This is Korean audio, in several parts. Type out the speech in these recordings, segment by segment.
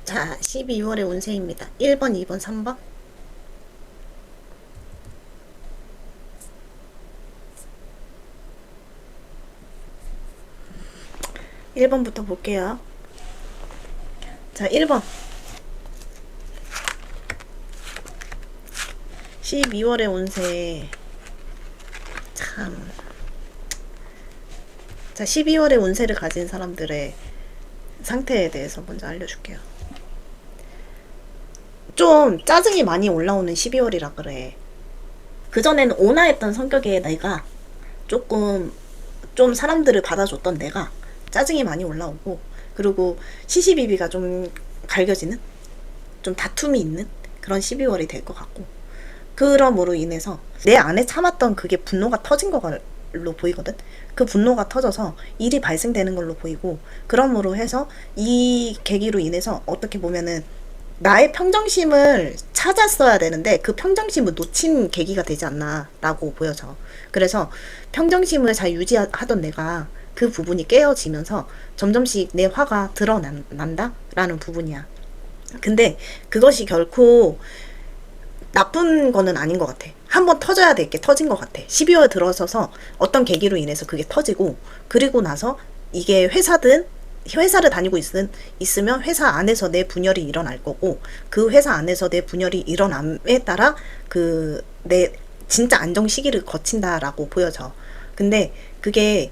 자, 12월의 운세입니다. 1번, 2번, 3번. 1번부터 볼게요. 자, 1번. 12월의 운세. 참. 자, 12월의 운세를 가진 사람들의 상태에 대해서 먼저 알려줄게요. 좀 짜증이 많이 올라오는 12월이라 그래. 그전에는 온화했던 성격의 내가 조금 좀 사람들을 받아줬던 내가 짜증이 많이 올라오고, 그리고 시시비비가 좀 갈겨지는, 좀 다툼이 있는 그런 12월이 될 것 같고, 그럼으로 인해서 내 안에 참았던 그게 분노가 터진 걸로 보이거든. 그 분노가 터져서 일이 발생되는 걸로 보이고, 그럼으로 해서 이 계기로 인해서 어떻게 보면은 나의 평정심을 찾았어야 되는데 그 평정심을 놓친 계기가 되지 않나 라고 보여져. 그래서 평정심을 잘 유지하던 내가 그 부분이 깨어지면서 점점씩 내 화가 드러난다 라는 부분이야. 근데 그것이 결코 나쁜 거는 아닌 것 같아. 한번 터져야 될 게 터진 것 같아. 12월 들어서서 어떤 계기로 인해서 그게 터지고, 그리고 나서 이게 회사를 다니고 있으면 회사 안에서 내 분열이 일어날 거고, 그 회사 안에서 내 분열이 일어남에 따라 내 진짜 안정 시기를 거친다라고 보여져. 근데 그게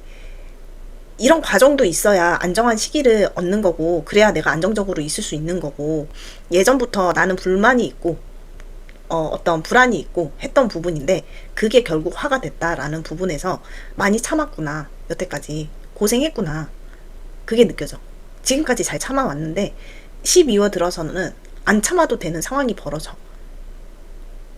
이런 과정도 있어야 안정한 시기를 얻는 거고, 그래야 내가 안정적으로 있을 수 있는 거고, 예전부터 나는 불만이 있고 어떤 불안이 있고 했던 부분인데, 그게 결국 화가 됐다라는 부분에서 많이 참았구나, 여태까지 고생했구나, 그게 느껴져. 지금까지 잘 참아왔는데 12월 들어서는 안 참아도 되는 상황이 벌어져.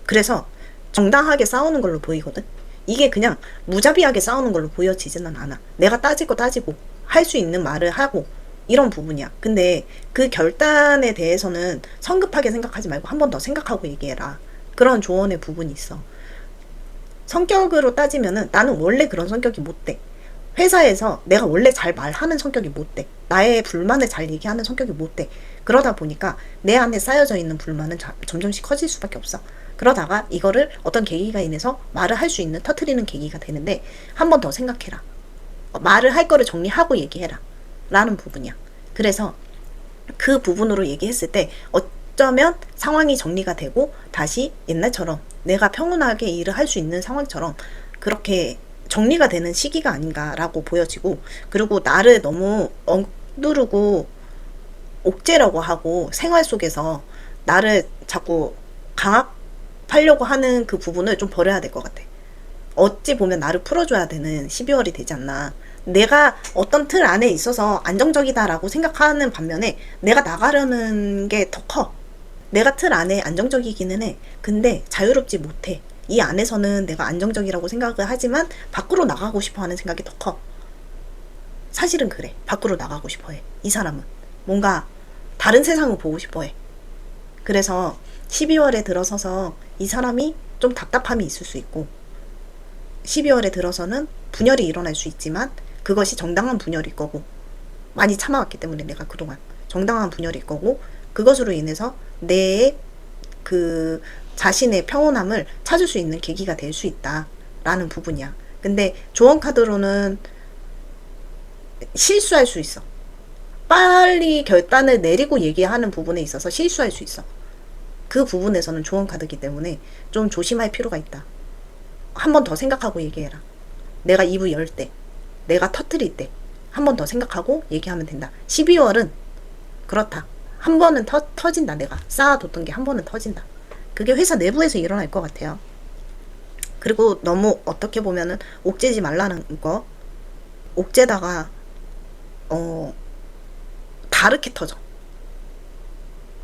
그래서 정당하게 싸우는 걸로 보이거든. 이게 그냥 무자비하게 싸우는 걸로 보여지지는 않아. 내가 따질 거 따지고 할 수 있는 말을 하고, 이런 부분이야. 근데 그 결단에 대해서는 성급하게 생각하지 말고 한 번 더 생각하고 얘기해라. 그런 조언의 부분이 있어. 성격으로 따지면은 나는 원래 그런 성격이 못 돼. 회사에서 내가 원래 잘 말하는 성격이 못 돼. 나의 불만을 잘 얘기하는 성격이 못 돼. 그러다 보니까 내 안에 쌓여져 있는 불만은 점점씩 커질 수밖에 없어. 그러다가 이거를 어떤 계기가 인해서 말을 할 수 있는, 터트리는 계기가 되는데, 한 번 더 생각해라. 말을 할 거를 정리하고 얘기해라 라는 부분이야. 그래서 그 부분으로 얘기했을 때 어쩌면 상황이 정리가 되고 다시 옛날처럼 내가 평온하게 일을 할 수 있는 상황처럼 그렇게 정리가 되는 시기가 아닌가라고 보여지고, 그리고 나를 너무 억누르고 옥죄라고 하고 생활 속에서 나를 자꾸 강압하려고 하는 그 부분을 좀 버려야 될 것 같아. 어찌 보면 나를 풀어줘야 되는 12월이 되지 않나. 내가 어떤 틀 안에 있어서 안정적이다라고 생각하는 반면에 내가 나가려는 게 더 커. 내가 틀 안에 안정적이기는 해. 근데 자유롭지 못해. 이 안에서는 내가 안정적이라고 생각을 하지만 밖으로 나가고 싶어 하는 생각이 더 커. 사실은 그래. 밖으로 나가고 싶어 해. 이 사람은 뭔가 다른 세상을 보고 싶어 해. 그래서 12월에 들어서서 이 사람이 좀 답답함이 있을 수 있고, 12월에 들어서는 분열이 일어날 수 있지만 그것이 정당한 분열일 거고, 많이 참아왔기 때문에 내가 그동안 정당한 분열일 거고, 그것으로 인해서 내 그 자신의 평온함을 찾을 수 있는 계기가 될 수 있다라는 부분이야. 근데 조언 카드로는 실수할 수 있어. 빨리 결단을 내리고 얘기하는 부분에 있어서 실수할 수 있어. 그 부분에서는 조언 카드이기 때문에 좀 조심할 필요가 있다. 한 번 더 생각하고 얘기해라. 내가 입을 열 때, 내가 터뜨릴 때 한 번 더 생각하고 얘기하면 된다. 12월은 그렇다. 한 번은 터진다. 내가 쌓아뒀던 게 한 번은 터진다. 그게 회사 내부에서 일어날 것 같아요. 그리고 너무 어떻게 보면은 옥죄지 말라는 거, 옥죄다가 다르게 터져.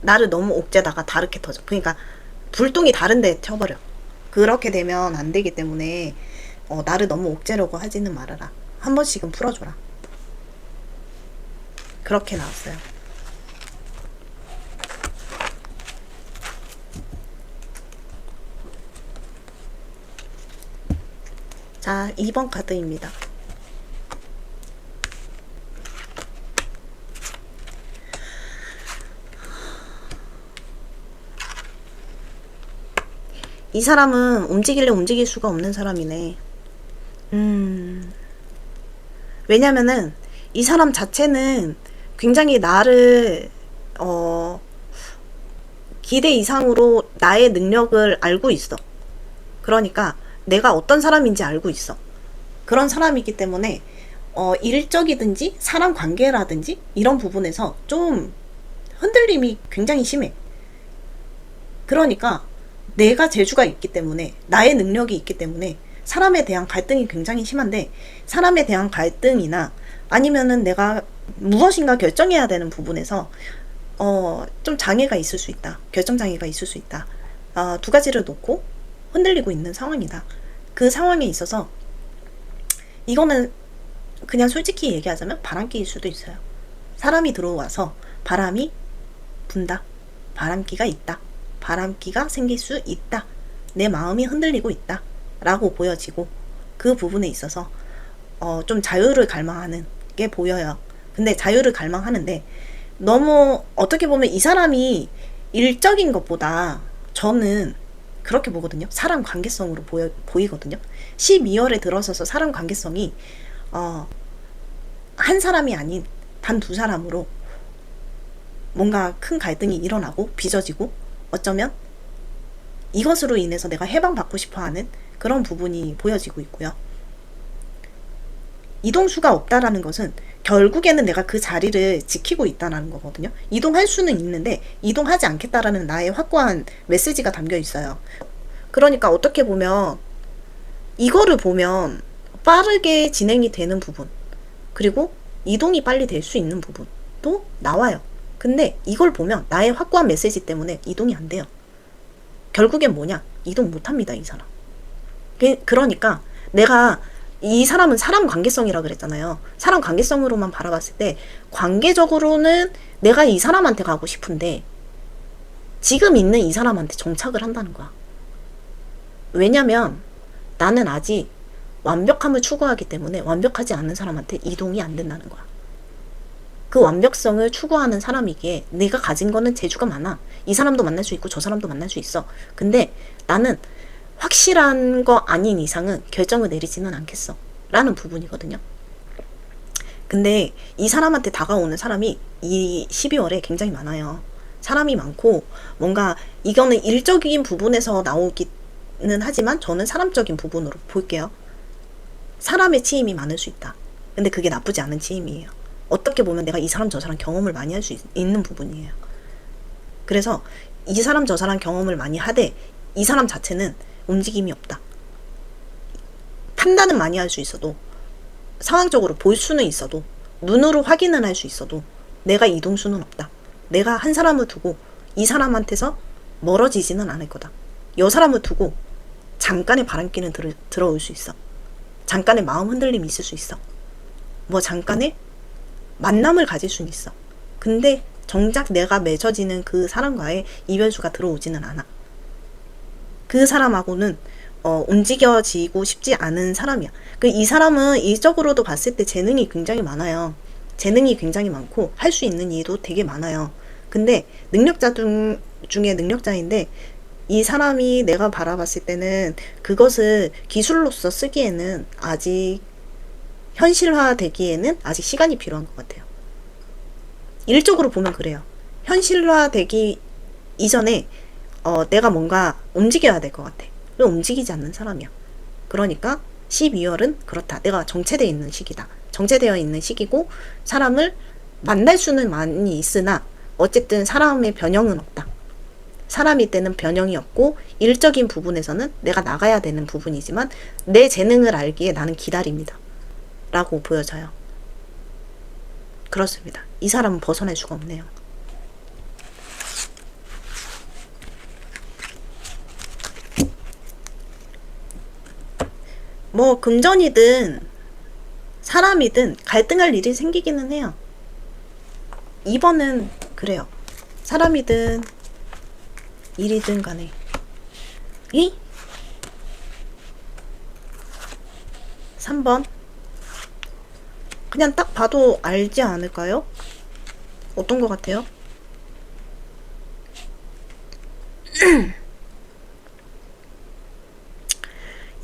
나를 너무 옥죄다가 다르게 터져. 그러니까 불똥이 다른데 튀어버려. 그렇게 되면 안 되기 때문에 나를 너무 옥죄려고 하지는 말아라. 한 번씩은 풀어줘라. 그렇게 나왔어요. 자, 2번 카드입니다. 이 사람은 움직일래 움직일 수가 없는 사람이네. 왜냐면은 이 사람 자체는 굉장히 나를 기대 이상으로 나의 능력을 알고 있어. 그러니까 내가 어떤 사람인지 알고 있어. 그런 사람이기 때문에 일적이든지 사람 관계라든지 이런 부분에서 좀 흔들림이 굉장히 심해. 그러니까 내가 재주가 있기 때문에, 나의 능력이 있기 때문에 사람에 대한 갈등이 굉장히 심한데, 사람에 대한 갈등이나 아니면은 내가 무엇인가 결정해야 되는 부분에서 좀 장애가 있을 수 있다. 결정 장애가 있을 수 있다. 두 가지를 놓고 흔들리고 있는 상황이다. 그 상황에 있어서 이거는 그냥 솔직히 얘기하자면 바람기일 수도 있어요. 사람이 들어와서 바람이 분다. 바람기가 있다. 바람기가 생길 수 있다. 내 마음이 흔들리고 있다. 라고 보여지고, 그 부분에 있어서 좀 자유를 갈망하는 게 보여요. 근데 자유를 갈망하는데 너무 어떻게 보면 이 사람이 일적인 것보다 저는 그렇게 보거든요. 사람 관계성으로 보이거든요. 12월에 들어서서 사람 관계성이 한 사람이 아닌 단 두 사람으로 뭔가 큰 갈등이 일어나고 빚어지고, 어쩌면 이것으로 인해서 내가 해방받고 싶어하는 그런 부분이 보여지고 있고요. 이동수가 없다라는 것은 결국에는 내가 그 자리를 지키고 있다는 거거든요. 이동할 수는 있는데 이동하지 않겠다라는 나의 확고한 메시지가 담겨 있어요. 그러니까 어떻게 보면 이거를 보면 빠르게 진행이 되는 부분, 그리고 이동이 빨리 될 수 있는 부분도 나와요. 근데 이걸 보면 나의 확고한 메시지 때문에 이동이 안 돼요. 결국엔 뭐냐? 이동 못 합니다, 이 사람. 그러니까 내가 이 사람은 사람 관계성이라 그랬잖아요. 사람 관계성으로만 바라봤을 때 관계적으로는 내가 이 사람한테 가고 싶은데 지금 있는 이 사람한테 정착을 한다는 거야. 왜냐면 나는 아직 완벽함을 추구하기 때문에 완벽하지 않은 사람한테 이동이 안 된다는 거야. 그 완벽성을 추구하는 사람이기에 내가 가진 거는 재주가 많아. 이 사람도 만날 수 있고 저 사람도 만날 수 있어. 근데 나는 확실한 거 아닌 이상은 결정을 내리지는 않겠어. 라는 부분이거든요. 근데 이 사람한테 다가오는 사람이 이 12월에 굉장히 많아요. 사람이 많고 뭔가 이거는 일적인 부분에서 나오기는 하지만 저는 사람적인 부분으로 볼게요. 사람의 치임이 많을 수 있다. 근데 그게 나쁘지 않은 치임이에요. 어떻게 보면 내가 이 사람 저 사람 경험을 많이 할 수 있는 부분이에요. 그래서 이 사람 저 사람 경험을 많이 하되 이 사람 자체는 움직임이 없다. 판단은 많이 할 수 있어도, 상황적으로 볼 수는 있어도, 눈으로 확인은 할 수 있어도 내가 이동수는 없다. 내가 한 사람을 두고 이 사람한테서 멀어지지는 않을 거다. 이 사람을 두고 잠깐의 바람기는 들어올 수 있어. 잠깐의 마음 흔들림이 있을 수 있어. 뭐 잠깐의 만남을 가질 수는 있어. 근데 정작 내가 맺어지는 그 사람과의 이별수가 들어오지는 않아. 그 사람하고는 움직여지고 싶지 않은 사람이야. 이 사람은 일적으로도 봤을 때 재능이 굉장히 많아요. 재능이 굉장히 많고 할 수 있는 일도 되게 많아요. 근데 능력자 중에 능력자인데 이 사람이 내가 바라봤을 때는 그것을 기술로서 쓰기에는 아직 현실화되기에는 아직 시간이 필요한 것 같아요. 일적으로 보면 그래요. 현실화되기 이전에 내가 뭔가 움직여야 될 것 같아. 왜 움직이지 않는 사람이야. 그러니까 12월은 그렇다. 내가 정체되어 있는 시기다. 정체되어 있는 시기고 사람을 만날 수는 많이 있으나 어쨌든 사람의 변형은 없다. 사람일 때는 변형이 없고 일적인 부분에서는 내가 나가야 되는 부분이지만 내 재능을 알기에 나는 기다립니다. 라고 보여져요. 그렇습니다. 이 사람은 벗어날 수가 없네요. 뭐 금전이든 사람이든 갈등할 일이 생기기는 해요. 2번은 그래요. 사람이든 일이든 간에. 3번 그냥 딱 봐도 알지 않을까요? 어떤 것 같아요?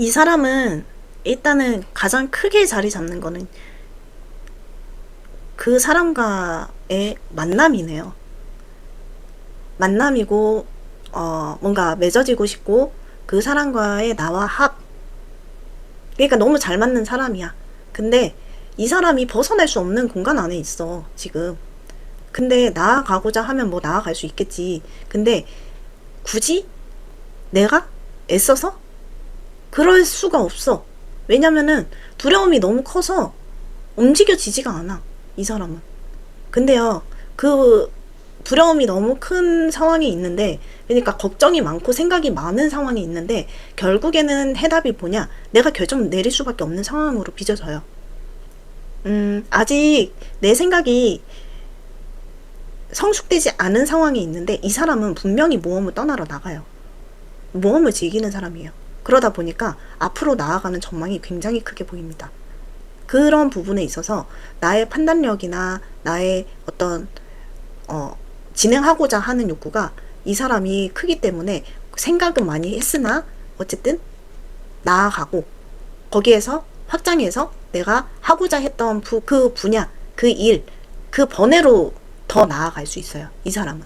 이 사람은 일단은 가장 크게 자리 잡는 거는 그 사람과의 만남이네요. 만남이고, 뭔가 맺어지고 싶고, 그 사람과의 나와 합. 그러니까 너무 잘 맞는 사람이야. 근데 이 사람이 벗어날 수 없는 공간 안에 있어, 지금. 근데 나아가고자 하면 뭐 나아갈 수 있겠지. 근데 굳이 내가 애써서 그럴 수가 없어. 왜냐면은 두려움이 너무 커서 움직여지지가 않아, 이 사람은. 근데요, 그 두려움이 너무 큰 상황이 있는데, 그러니까 걱정이 많고 생각이 많은 상황이 있는데, 결국에는 해답이 뭐냐? 내가 결정 내릴 수밖에 없는 상황으로 빚어져요. 아직 내 생각이 성숙되지 않은 상황이 있는데, 이 사람은 분명히 모험을 떠나러 나가요. 모험을 즐기는 사람이에요. 그러다 보니까 앞으로 나아가는 전망이 굉장히 크게 보입니다. 그런 부분에 있어서 나의 판단력이나 나의 어떤 진행하고자 하는 욕구가 이 사람이 크기 때문에 생각은 많이 했으나 어쨌든 나아가고 거기에서 확장해서 내가 하고자 했던 그 분야, 그 일, 그 번외로 더 나아갈 수 있어요. 이 사람은.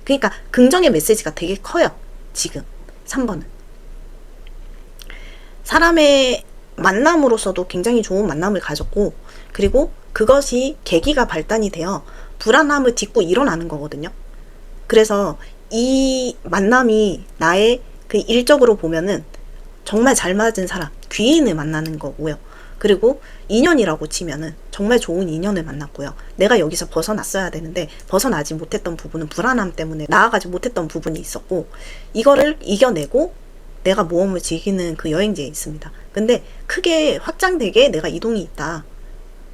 그러니까 긍정의 메시지가 되게 커요. 지금 3번은. 사람의 만남으로서도 굉장히 좋은 만남을 가졌고, 그리고 그것이 계기가 발단이 되어 불안함을 딛고 일어나는 거거든요. 그래서 이 만남이 나의 그 일적으로 보면은 정말 잘 맞은 사람, 귀인을 만나는 거고요. 그리고 인연이라고 치면은 정말 좋은 인연을 만났고요. 내가 여기서 벗어났어야 되는데 벗어나지 못했던 부분은 불안함 때문에 나아가지 못했던 부분이 있었고, 이거를 이겨내고 내가 모험을 즐기는 그 여행지에 있습니다. 근데 크게 확장되게 내가 이동이 있다.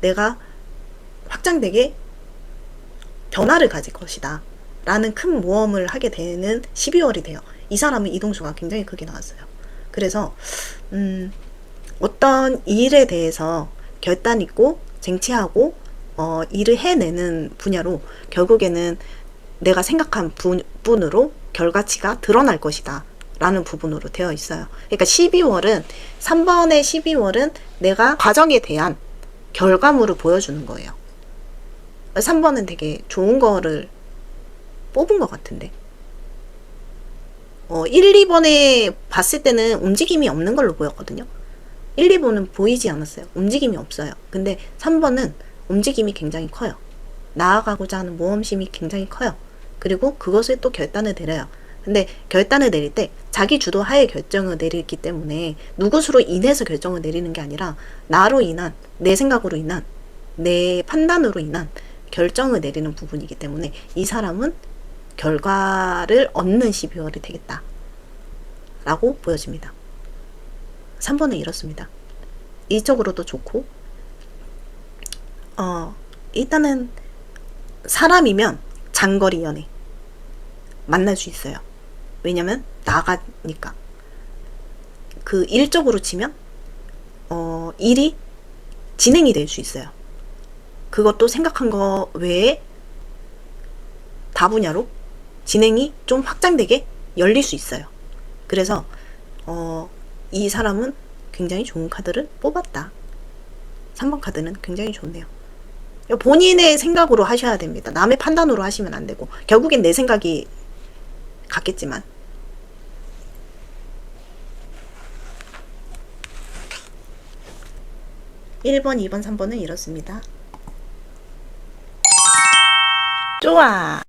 내가 확장되게 변화를 가질 것이다. 라는 큰 모험을 하게 되는 12월이 돼요. 이 사람은 이동수가 굉장히 크게 나왔어요. 그래서 어떤 일에 대해서 결단 있고 쟁취하고 일을 해내는 분야로 결국에는 내가 생각한 분으로 결과치가 드러날 것이다. 라는 부분으로 되어 있어요. 그러니까 12월은 3번의 12월은 내가 과정에 대한 결과물을 보여주는 거예요. 3번은 되게 좋은 거를 뽑은 것 같은데 1, 2번에 봤을 때는 움직임이 없는 걸로 보였거든요. 1, 2번은 보이지 않았어요. 움직임이 없어요. 근데 3번은 움직임이 굉장히 커요. 나아가고자 하는 모험심이 굉장히 커요. 그리고 그것을 또 결단을 내려요. 근데 결단을 내릴 때 자기 주도하에 결정을 내리기 때문에 누구로 인해서 결정을 내리는 게 아니라 나로 인한, 내 생각으로 인한, 내 판단으로 인한 결정을 내리는 부분이기 때문에 이 사람은 결과를 얻는 12월이 되겠다 라고 보여집니다. 3번은 이렇습니다. 일적으로도 좋고 일단은 사람이면 장거리 연애 만날 수 있어요. 왜냐면 나가니까. 그 일적으로 치면 일이 진행이 될 수 있어요. 그것도 생각한 거 외에 다분야로 진행이 좀 확장되게 열릴 수 있어요. 그래서 이 사람은 굉장히 좋은 카드를 뽑았다. 3번 카드는 굉장히 좋네요. 본인의 생각으로 하셔야 됩니다. 남의 판단으로 하시면 안 되고, 결국엔 내 생각이 같겠지만. (1번) (2번) (3번은) 이렇습니다. 좋아.